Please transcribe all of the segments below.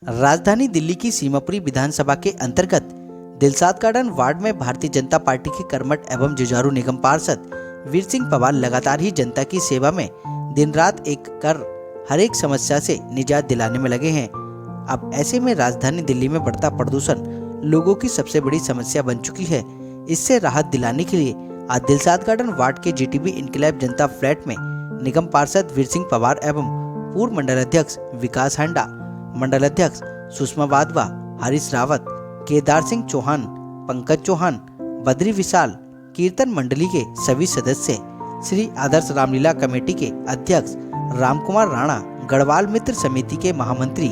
राजधानी दिल्ली की सीमापुरी विधानसभा के अंतर्गत दिलशाद गार्डन वार्ड में भारतीय जनता पार्टी के कर्मठ एवं जुझारू निगम पार्षद वीर सिंह पवार लगातार ही जनता की सेवा में दिन रात एक कर हर एक समस्या से निजात दिलाने में लगे हैं। अब ऐसे में राजधानी दिल्ली में बढ़ता प्रदूषण लोगों की सबसे बड़ी समस्या बन चुकी है। इससे राहत दिलाने के लिए आज दिलशाद गार्डन वार्ड के जीटीबी इनकलाब जनता फ्लैट में निगम पार्षद वीर सिंह पवार एवं पूर्व मंडल अध्यक्ष विकास हांडा, मंडल अध्यक्ष सुषमा वाधवा, हरीश रावत, केदार सिंह चौहान, पंकज चौहान, बद्री विशाल, कीर्तन मंडली के सभी सदस्य, श्री आदर्श रामलीला कमेटी के अध्यक्ष रामकुमार राणा, गढ़वाल मित्र समिति के महामंत्री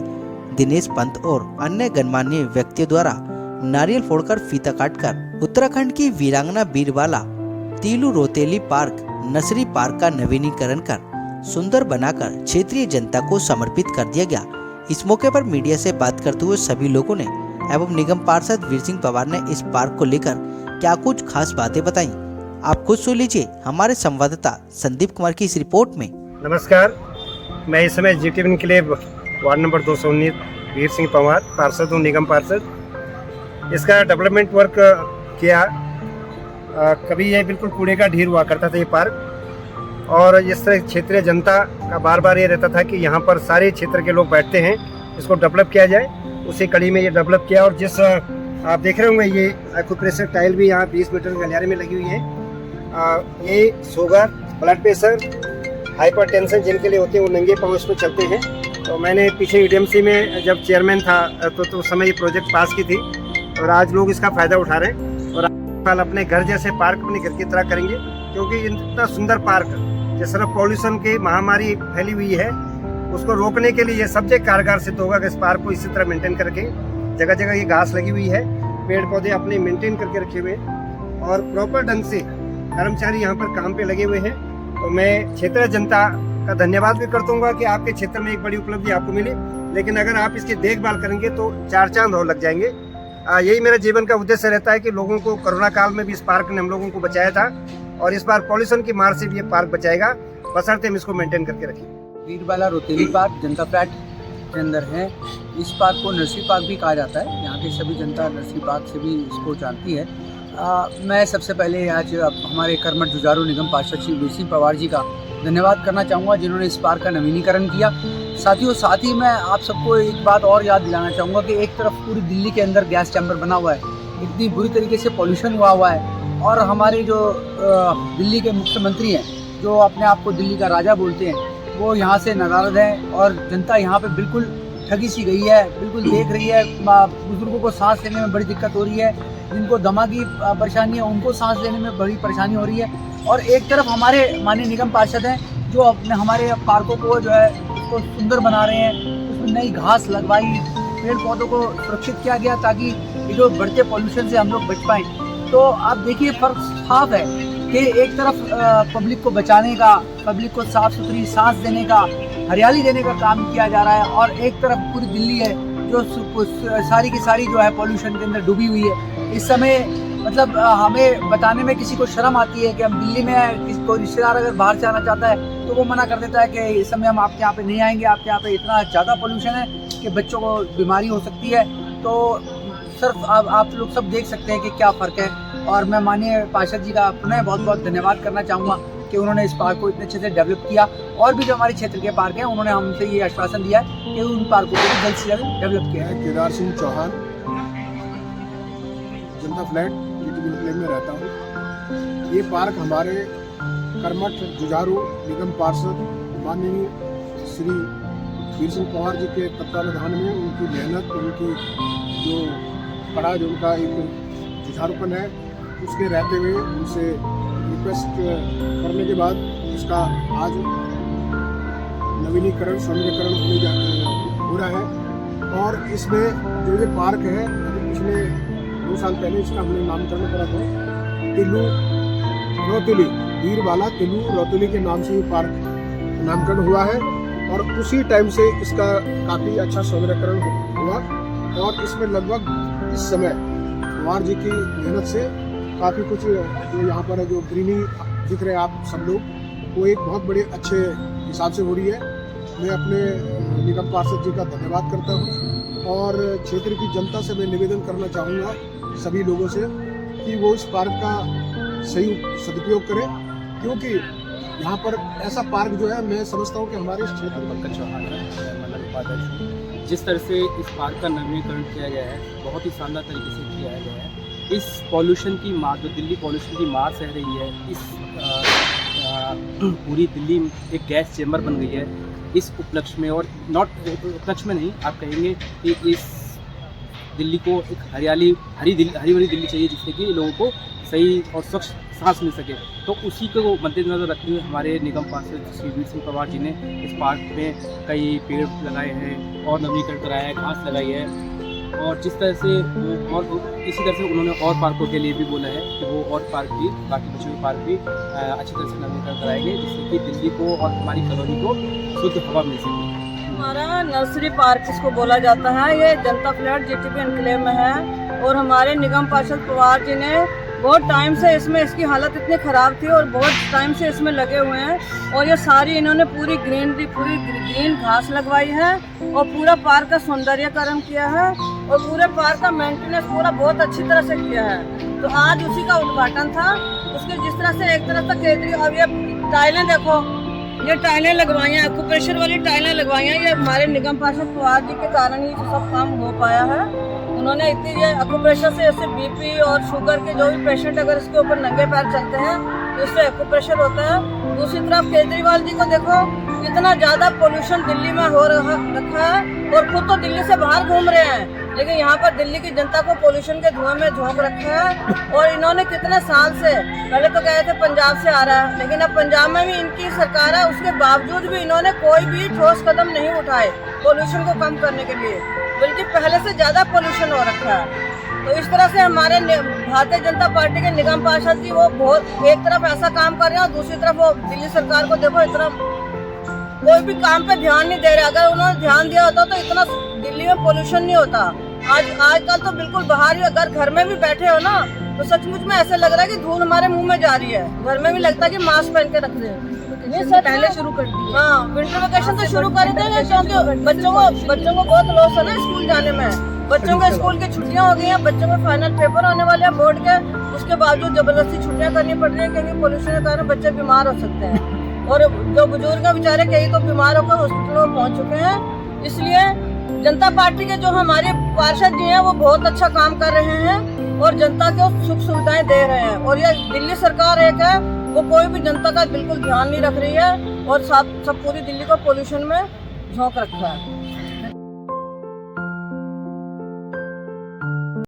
दिनेश पंत और अन्य गणमान्य व्यक्तियों द्वारा नारियल फोड़कर फीता काटकर उत्तराखंड की वीरांगना Birbala Teelu Rauteli park nursery park का नवीनीकरण कर सुंदर बनाकर क्षेत्रीय जनता को समर्पित कर दिया गया। इस मौके पर मीडिया से बात करते हुए सभी लोगों ने एवं निगम पार्षद वीर सिंह पवार ने इस पार्क को लेकर क्या कुछ खास बातें बताई। आप खुद सुन लीजिए हमारे संवाददाता संदीप कुमार की इस रिपोर्ट में। नमस्कार, मैं इस समय जीटीबी इनकलाब वार्ड नंबर 219 वीर सिंह पवार पार्षद हूँ, निगम पार्षद। इसका डेवलपमेंट वर्क किया। कभी ये बिल्कुल कूड़े का ढेर हुआ करता था ये पार्क, और इस तरह क्षेत्रीय जनता का बार बार ये रहता था कि यहाँ पर सारे क्षेत्र के लोग बैठते हैं, इसको डेवलप किया जाए। उसी कड़ी में ये डेवलप किया। और जिस आप देख रहे होंगे ये एक्यूप्रेशर टाइल भी यहाँ 20 मीटर के गलियारे में लगी हुई है। ये शुगर, ब्लड प्रेशर, हाइपरटेंशन जिनके लिए होते हैं वो नंगे पाँव इसमें चलते हैं। तो मैंने पीछे ईडीएमसी में जब चेयरमैन था तो उस समय ये प्रोजेक्ट पास की थी, और आज लोग इसका फ़ायदा उठा रहे हैं। और साल अपने घर जैसे पार्क अपने घर की तरह करेंगे, क्योंकि इतना सुंदर पार्क जिस तरह पॉल्यूशन की महामारी फैली हुई है उसको रोकने के लिए ये सबसे कारगर सिद्ध होगा कि इस पार्क को इसी तरह मेंटेन करके जगह जगह ये घास लगी हुई है, पेड़ पौधे अपने मेंटेन करके रखे हुए हैं और प्रॉपर ढंग से कर्मचारी यहाँ पर काम पे लगे हुए हैं। तो मैं क्षेत्रीय जनता का धन्यवाद भी करता हूँ कि आपके क्षेत्र में एक बड़ी उपलब्धि आपको मिली, लेकिन अगर आप इसकी देखभाल करेंगे तो 4 चांद और लग जाएंगे। यही मेरा जीवन का उद्देश्य रहता है कि लोगों को कोरोना काल में भी इस पार्क ने हम लोगों को बचाया था, और इस बार पॉल्यूशन की मार से भी ये पार्क बचाएगा, बशर्ते हम इसको मेंटेन करके रखें। बीरबाला रोतेली पार्क जनता फ्लैट के अंदर है। इस पार्क को नर्सरी पार्क भी कहा जाता है। यहाँ की सभी जनता नर्सरी पार्क से भी इसको जानती है। मैं सबसे पहले आज हमारे कर्मठ जुझारू निगम पार्षद श्री वीर सिंह पवार जी का धन्यवाद करना चाहूँगा, जिन्होंने इस पार्क का नवीनीकरण किया। साथ ही मैं आप सबको एक बात और याद दिलाना चाहूँगा कि एक तरफ पूरी दिल्ली के अंदर गैस चैम्बर बना हुआ है, इतनी बुरी तरीके से पॉल्यूशन हुआ है, और हमारे जो दिल्ली के मुख्यमंत्री हैं, जो अपने आप को दिल्ली का राजा बोलते हैं, वो यहाँ से नाराज़ हैं, और जनता यहाँ पे बिल्कुल ठगी सी गई है, बिल्कुल देख रही है। बुजुर्गों को सांस लेने में बड़ी दिक्कत हो रही है, जिनको दमा की परेशानी है उनको सांस लेने में बड़ी परेशानी हो रही है। और एक तरफ हमारे माननीय निगम पार्षद हैं जो अपने हमारे पार्कों को जो है उसको सुंदर बना रहे हैं, उसमें नई घास लगवाई, पेड़ पौधों को सुरक्षित किया गया ताकि जो बढ़ते पॉल्यूशन से हम लोग बच पाएँ। तो आप देखिए फर्क साफ है कि एक तरफ पब्लिक को बचाने का, पब्लिक को साफ सुथरी सांस देने का, हरियाली देने का काम किया जा रहा है, और एक तरफ पूरी दिल्ली है जो सारी की सारी जो है पॉल्यूशन के अंदर डूबी हुई है। इस समय मतलब हमें बताने में किसी को शर्म आती है कि हम दिल्ली में कोई रिश्तेदार अगर बाहर से आना चाहता है तो वो मना कर देता है कि इस समय हम आपके यहाँ पे नहीं आएंगे, आपके यहाँ पे इतना ज़्यादा पॉल्यूशन है कि बच्चों को बीमारी हो सकती है। तो सिर्फ आप लोग सब देख सकते हैं कि क्या फ़र्क है। और मैं माननीय पार्षद जी का पुनः बहुत बहुत धन्यवाद करना चाहूँगा कि उन्होंने इस पार्क को इतने अच्छे से डेवलप किया। और भी जो हमारे क्षेत्र के पार्क हैं उन्होंने हमसे ये आश्वासन दिया है कि उन पार्कों को भी जल्द से जल्द डेवलप किया है। केदार सिंह चौहान, जनता फ्लैट जीटीबी इनकलाब में रहता हूँ। ये पार्क हमारे कर्मठ जुझारू निगम पार्षद माननीय श्री वीर सिंह पवार जी के तत्वावधान में उनकी मेहनत, उनकी जो कड़ा, जो उनका एक जुझारूपन है, उसके रहते हुए उनसे रिक्वेस्ट करने के बाद इसका आज नवीनीकरण, सौंदर्यीकरण हो रहा है। और इसमें जो ये पार्क है, अभी पिछले 2 साल पहले इसका हमने नामकरण करा था, तिलू रोतेली, बीरबाला तिलू रोतेली के नाम से ये पार्क नामकरण हुआ है। और उसी टाइम से इसका काफ़ी अच्छा सौंदर्यीकरण हुआ, और इसमें लगभग इस समय पवार जी की मेहनत से काफ़ी कुछ जो यहाँ पर है, जो ग्रीनरी दिख रहे हैं आप सब लोग, वो एक बहुत बड़े अच्छे हिसाब से हो रही है। मैं अपने निगम पार्षद जी का धन्यवाद करता हूँ। और क्षेत्र की जनता से मैं निवेदन करना चाहूँगा सभी लोगों से कि वो इस पार्क का सही सदुपयोग करें, क्योंकि यहाँ पर ऐसा पार्क जो है मैं समझता हूँ कि हमारे इस क्षेत्र में चौहान है, मंडल उपाध्यक्ष। जिस तरह से इस पार्क का नवीनीकरण किया गया है, बहुत ही शानदार तरीके से किया गया है। इस पॉल्यूशन की मार, जो दिल्ली पॉल्यूशन की मार सह रही है, इस पूरी दिल्ली एक गैस चेम्बर बन गई है इस उपलक्ष्य में, और नॉट उपलक्ष्य में नहीं, आप कहेंगे कि इस दिल्ली को एक हरी भरी दिल्ली चाहिए, जिससे कि लोगों को सही और स्वच्छ सांस मिल सके। तो उसी को मद्देनजर रखते हुए हमारे निगम पार्षद श्री वीर सिंह पवार जी ने इस पार्क में कई पेड़ लगाए हैं और नवीनीकरण कराया है, घास लगाई है, और जिस तरह से और इसी तरह से उन्होंने और पार्कों के लिए भी बोला है कि वो और पार्क भी, बाकी बचे हुए पार्क भी अच्छी तरह से नवीनीकरण कराएंगे, जिससे कि दिल्ली को और हमारी कॉलोनी को शुद्ध हवा मिल सके। हमारा नर्सरी पार्क इसको बोला जाता है, ये जनता फ्लैट जीटीबी एनक्लेव में है, और हमारे निगम पार्षद पवार जी ने बहुत टाइम से इसमें, इसकी हालत इतनी ख़राब थी और बहुत टाइम से इसमें लगे हुए हैं, और ये सारी इन्होंने पूरी ग्रीनरी, पूरी ग्रीन घास लगवाई है और पूरा पार्क का सौंदर्यकरण किया है और पूरे पार्क का मेंटेनेंस पूरा बहुत अच्छी तरह से किया है। तो आज उसी का उद्घाटन था। उसके जिस तरह से एक तरफ तक अब ये टाइलें देखो, ये टाइलें लगवाई हैं, एक्यूप्रेशर वाली टाइलें लगवाई हैं, ये हमारे निगम पार्षद पवार जी के कारण ही सब काम हो पाया है। उन्होंने इतनी, ये एक्यूप्रेशर से ऐसे बीपी और शुगर के जो भी पेशेंट अगर इसके ऊपर नंगे पैर चलते हैं तो इससे एक्यूप्रेशर होता है। दूसरी तरफ केजरीवाल जी को देखो, इतना ज़्यादा पोल्यूशन दिल्ली में हो रखा है और खुद तो दिल्ली से बाहर घूम रहे हैं, लेकिन यहाँ पर दिल्ली की जनता को पोल्यूशन के धुएं में झोंक रखा है। और इन्होंने कितने साल से, पहले तो कहे थे पंजाब से आ रहा है, लेकिन अब पंजाब में भी इनकी सरकार है, उसके बावजूद भी इन्होंने कोई भी ठोस कदम नहीं उठाए पोल्यूशन को कम करने के लिए, बल्कि पहले से ज़्यादा पोल्यूशन हो रखा है। तो इस तरह से हमारे भारतीय जनता पार्टी के निगम पार्षद जी वो बहुत एक तरफ ऐसा काम कर रहे हैं और दूसरी तरफ वो दिल्ली सरकार को देखो, इतना कोई भी काम पे ध्यान नहीं दे रहे। अगर उन्होंने ध्यान दिया होता तो इतना दिल्ली में पोल्यूशन नहीं होता। आजकल तो बिल्कुल बाहर ही, अगर घर में भी बैठे हो ना तो सचमुच में ऐसा लग रहा है कि धूल हमारे मुंह में जा रही है। घर में भी लगता है कि मास्क पहन के रख दे। नहीं सर, पहले शुरू कर दी। हाँ, विंटर वेकेशन तो शुरू कर देंगे, क्योंकि बच्चों को बहुत लॉस है ना स्कूल जाने में। बच्चों के स्कूल की छुट्टियां हो गई हैं, बच्चों के फाइनल पेपर होने वाले हैं बोर्ड के, उसके बावजूद जबरदस्ती छुट्टियां करनी पड़ रही है, क्योंकि पोल्यूशन के कारण बच्चे बीमार हो सकते हैं। और जो बुजुर्ग हैं बेचारे, कई तो बीमार होकर हॉस्पिटलों में पहुंच चुके हैं। इसलिए जनता पार्टी के जो हमारे पार्षद जी हैं वो बहुत अच्छा काम कर रहे हैं और जनता को सुख सुविधाएं दे रहे हैं। और ये दिल्ली सरकार एक है, वो कोई भी जनता का बिल्कुल ध्यान नहीं रख रही है और सब पूरी दिल्ली को पोल्यूशन में झोंक रखा है।